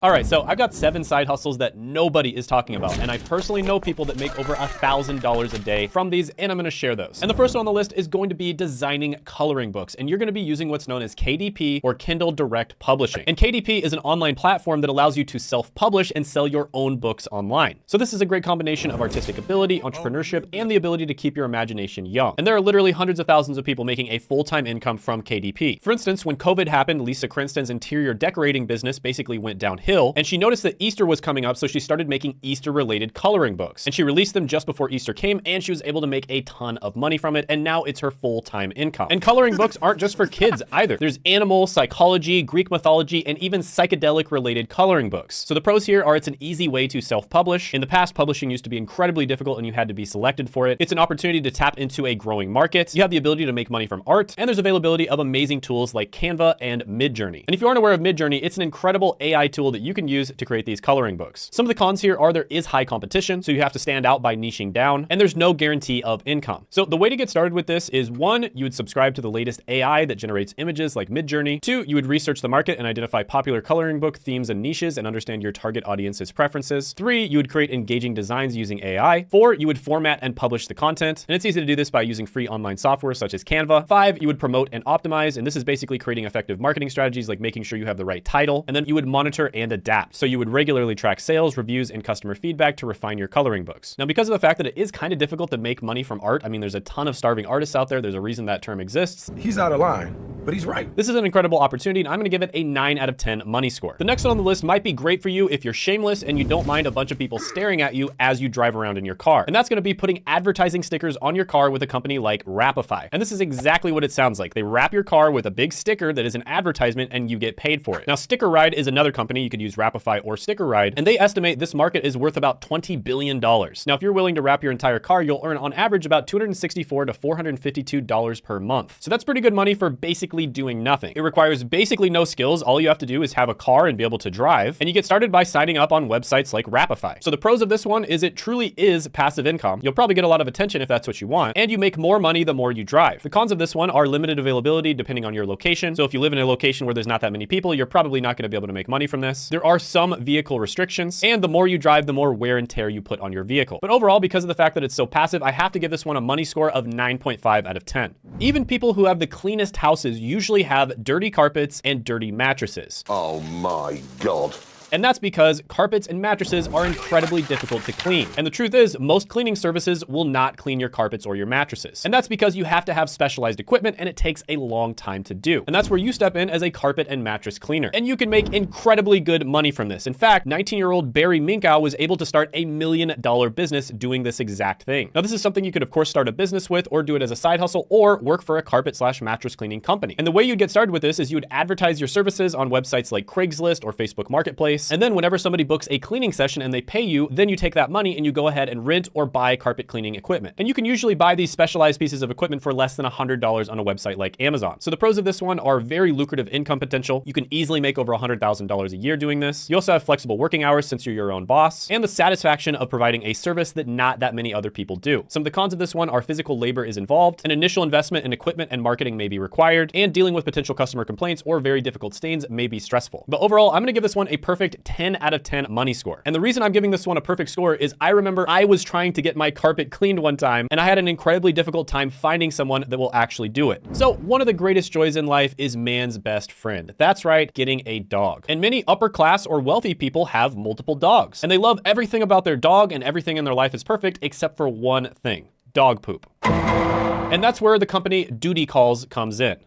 All right, so I've got 7 side hustles that nobody is talking about, and I personally know people that make over $1,000 a day from these, and I'm gonna share those. And the first one on the list is going to be designing coloring books, and you're gonna be using what's known as KDP, or Kindle Direct Publishing. And KDP is an online platform that allows you to self-publish and sell your own books online. So this is a great combination of artistic ability, entrepreneurship, and the ability to keep your imagination young. And there are literally hundreds of thousands of people making a full-time income from KDP. For instance, when COVID happened, Lisa Crinstan's interior decorating business basically went downhill, and she noticed that Easter was coming up, so she started making Easter-related coloring books. And she released them just before Easter came, and she was able to make a ton of money from it, and now it's her full-time income. And coloring books aren't just for kids either. There's animal, psychology, Greek mythology, and even psychedelic-related coloring books. So the pros here are it's an easy way to self-publish. In the past, publishing used to be incredibly difficult, and you had to be selected for it. It's an opportunity to tap into a growing market. You have the ability to make money from art, and there's availability of amazing tools like Canva and Midjourney. And if you aren't aware of Midjourney, it's an incredible AI tool that you can use to create these coloring books. Some of the cons here are there is high competition, so you have to stand out by niching down, and there's no guarantee of income. So the way to get started with this is 1, you would subscribe to the latest AI that generates images like Midjourney. 2, you would research the market and identify popular coloring book themes and niches and understand your target audience's preferences. 3, you would create engaging designs using AI. 4, you would format and publish the content. And it's easy to do this by using free online software such as Canva. 5, you would promote and optimize, and this is basically creating effective marketing strategies like making sure you have the right title. And then you would monitor and adapt. So you would regularly track sales, reviews, and customer feedback to refine your coloring books. Now, because of the fact that it is kind of difficult to make money from art, I mean, there's a ton of starving artists out there. There's a reason that term exists. He's out of line, but he's right. This is an incredible opportunity, and I'm gonna give it a 9 out of 10 money score. The next one on the list might be great for you if you're shameless and you don't mind a bunch of people staring at you as you drive around in your car. And that's gonna be putting advertising stickers on your car with a company like Wrapify. And this is exactly what it sounds like. They wrap your car with a big sticker that is an advertisement and you get paid for it. Now, Sticker Ride is another company. You could use Wrapify or Sticker Ride, and they estimate this market is worth about $20 billion. Now, if you're willing to wrap your entire car, you'll earn on average about $264 to $452 per month. So that's pretty good money for basically doing nothing. It requires basically no skills. All you have to do is have a car and be able to drive, and you get started by signing up on websites like Wrapify. So the pros of this one is it truly is passive income. You'll probably get a lot of attention if that's what you want, and you make more money the more you drive. The cons of this one are limited availability depending on your location. So if you live in a location where there's not that many people, you're probably not going to be able to make money from this. There are some vehicle restrictions, and the more you drive, the more wear and tear you put on your vehicle. But overall, because of the fact that it's so passive, I have to give this one a money score of 9.5 out of 10. Even people who have the cleanest houses usually have dirty carpets and dirty mattresses. Oh my God. And that's because carpets and mattresses are incredibly difficult to clean. And the truth is, most cleaning services will not clean your carpets or your mattresses. And that's because you have to have specialized equipment and it takes a long time to do. And that's where you step in as a carpet and mattress cleaner. And you can make incredibly good money from this. In fact, 19-year-old Barry Minkow was able to start a $1 million business doing this exact thing. Now, this is something you could, of course, start a business with or do it as a side hustle or work for a carpet/mattress cleaning company. And the way you'd get started with this is you would advertise your services on websites like Craigslist or Facebook Marketplace. And then whenever somebody books a cleaning session and they pay you, then you take that money and you go ahead and rent or buy carpet cleaning equipment. And you can usually buy these specialized pieces of equipment for less than $100 on a website like Amazon. So the pros of this one are very lucrative income potential. You can easily make over $100,000 a year doing this. You also have flexible working hours since you're your own boss, and the satisfaction of providing a service that not that many other people do. Some of the cons of this one are physical labor is involved, an initial investment in equipment and marketing may be required, and dealing with potential customer complaints or very difficult stains may be stressful. But overall, I'm gonna give this one a perfect 10 out of 10 money score. And the reason I'm giving this one a perfect score is I remember I was trying to get my carpet cleaned one time and I had an incredibly difficult time finding someone that will actually do it. So one of the greatest joys in life is man's best friend. That's right, getting a dog. And many upper class or wealthy people have multiple dogs. And they love everything about their dog and everything in their life is perfect except for one thing: dog poop. And that's where the company Duty Calls comes in.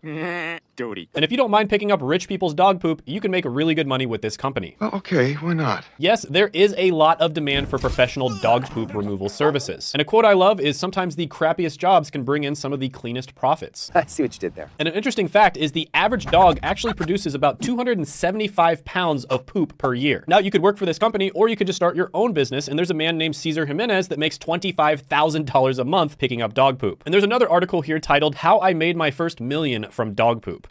Duty. And if you don't mind picking up rich people's dog poop, you can make really good money with this company. Well, okay, why not? Yes, there is a lot of demand for professional dog poop removal services. And a quote I love is sometimes the crappiest jobs can bring in some of the cleanest profits. I see what you did there. And an interesting fact is the average dog actually produces about 275 pounds of poop per year. Now, you could work for this company or you could just start your own business, and there's a man named Cesar Jimenez that makes $25,000 a month picking up dog poop. And there's another article here titled "How I Made My First Million from Dog Poop."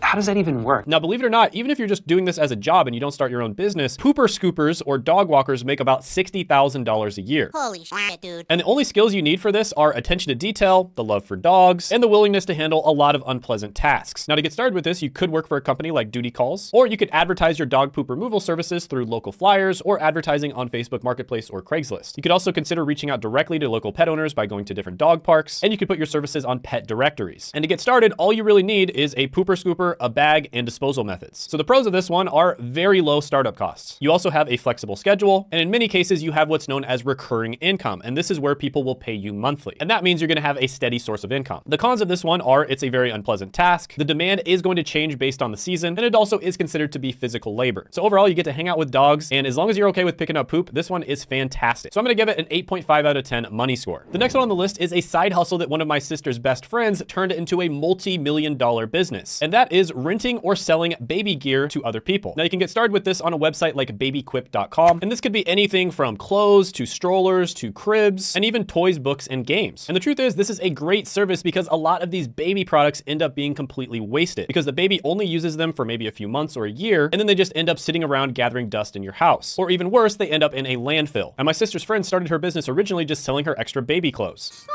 How does that even work? Now, believe it or not, even if you're just doing this as a job and you don't start your own business, pooper scoopers or dog walkers make about $60,000 a year. Holy shit, dude. And the only skills you need for this are attention to detail, the love for dogs, and the willingness to handle a lot of unpleasant tasks. Now, to get started with this, you could work for a company like Duty Calls, or you could advertise your dog poop removal services through local flyers or advertising on Facebook Marketplace or Craigslist. You could also consider reaching out directly to local pet owners by going to different dog parks, and you could put your services on pet directories. And to get started, all you really need is a pooper scooper, a bag, and disposal methods. So the pros of this one are very low startup costs. You also have a flexible schedule, and in many cases, you have what's known as recurring income, and this is where people will pay you monthly. And that means you're gonna have a steady source of income. The cons of this one are it's a very unpleasant task, the demand is going to change based on the season, and it also is considered to be physical labor. So overall, you get to hang out with dogs, and as long as you're okay with picking up poop, this one is fantastic. So I'm gonna give it an 8.5 out of 10 money score. The next one on the list is a side hustle that one of my sister's best friends turned into a multi-million-dollar business, and that is renting or selling baby gear to other people. Now you can get started with this on a website like babyquip.com, and this could be anything from clothes to strollers to cribs and even toys, books, and games. And the truth is, this is a great service because a lot of these baby products end up being completely wasted because the baby only uses them for maybe a few months or a year, and then they just end up sitting around gathering dust in your house. Or even worse, they end up in a landfill. And my sister's friend started her business originally just selling her extra baby clothes.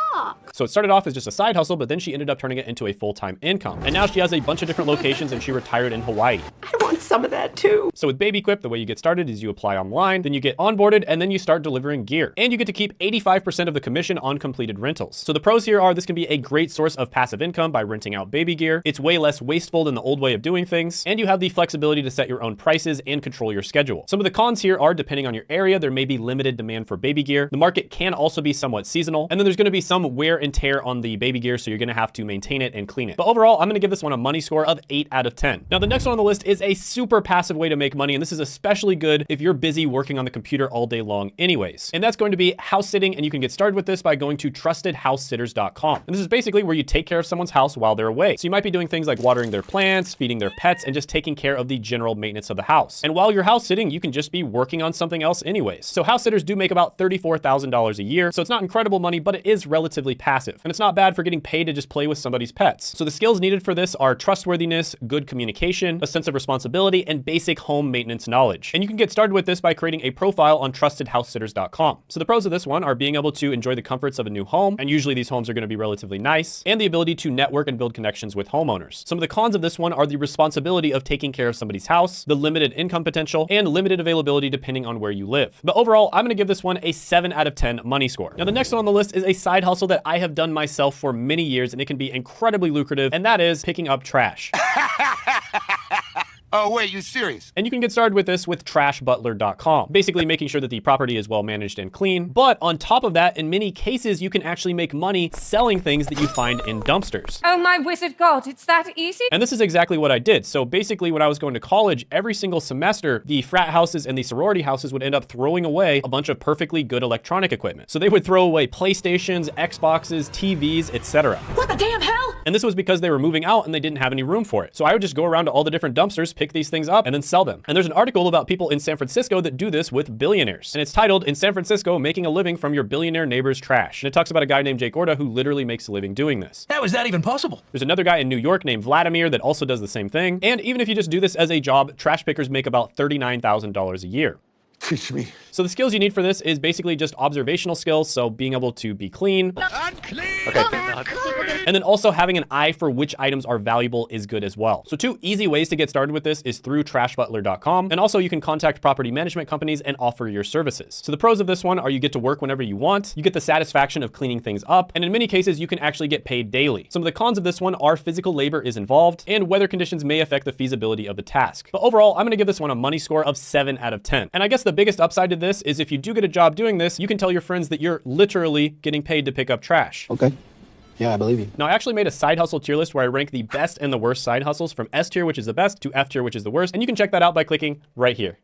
So it started off as just a side hustle, but then she ended up turning it into a full-time income. And now she has a bunch of different locations and she retired in Hawaii. I want some of that too. So with BabyQuip, the way you get started is you apply online, then you get onboarded, and then you start delivering gear. And you get to keep 85% of the commission on completed rentals. So the pros here are this can be a great source of passive income by renting out baby gear. It's way less wasteful than the old way of doing things, and you have the flexibility to set your own prices and control your schedule. Some of the cons here are, depending on your area, there may be limited demand for baby gear. The market can also be somewhat seasonal, and then there's gonna be some wear and tear on the baby gear, so you're gonna have to maintain it and clean it. But overall, I'm gonna give this one a money score of 8 out of 10. Now, the next one on the list is a super passive way to make money, and this is especially good if you're busy working on the computer all day long anyways. And that's going to be house sitting, and you can get started with this by going to trustedhousesitters.com. And this is basically where you take care of someone's house while they're away. So you might be doing things like watering their plants, feeding their pets, and just taking care of the general maintenance of the house. And while you're house sitting, you can just be working on something else anyways. So house sitters do make about $34,000 a year, so it's not incredible money, but it is relatively passive. And it's not bad for getting paid to just play with somebody's pets. So the skills needed for this are trustworthiness, good communication, a sense of responsibility, and basic home maintenance knowledge. And you can get started with this by creating a profile on trustedhousesitters.com. So the pros of this one are being able to enjoy the comforts of a new home, and usually these homes are going to be relatively nice, and the ability to network and build connections with homeowners. Some of the cons of this one are the responsibility of taking care of somebody's house, the limited income potential, and limited availability depending on where you live. But overall, I'm going to give this one a 7 out of 10 money score. Now, the next one on the list is a side hustle that I have done myself for many years, and it can be incredibly lucrative, and that is picking up trash. Oh, wait, you serious? And you can get started with this with trashbutler.com, basically making sure that the property is well managed and clean. But on top of that, in many cases, you can actually make money selling things that you find in dumpsters. Oh my wizard god, it's that easy? And this is exactly what I did. So basically, when I was going to college, every single semester, the frat houses and the sorority houses would end up throwing away a bunch of perfectly good electronic equipment. So they would throw away PlayStations, Xboxes, TVs, etc. What the damn hell? And this was because they were moving out and they didn't have any room for it. So I would just go around to all the different dumpsters, pick these things up, and then sell them. And there's an article about people in San Francisco that do this with billionaires. And it's titled, "In San Francisco, Making a Living from Your Billionaire Neighbor's Trash." And it talks about a guy named Jake Gorda who literally makes a living doing this. How is that even possible? There's another guy in New York named Vladimir that also does the same thing. And even if you just do this as a job, trash pickers make about $39,000 a year. Teach me. So the skills you need for this is basically just observational skills, so being able to be clean. Okay. And then also having an eye for which items are valuable is good as well. So 2 easy ways to get started with this is through trashbutler.com. And also you can contact property management companies and offer your services. So the pros of this one are you get to work whenever you want, you get the satisfaction of cleaning things up, and in many cases you can actually get paid daily. Some of the cons of this one are physical labor is involved and weather conditions may affect the feasibility of the task. But overall, I'm gonna give this one a money score of 7 out of 10. And I guess the biggest upside to this is if you do get a job doing this, you can tell your friends that you're literally getting paid to pick up trash. Okay. Yeah, I believe you. Now, I actually made a side hustle tier list where I rank the best and the worst side hustles from S tier, which is the best, to F tier, which is the worst. And you can check that out by clicking right here.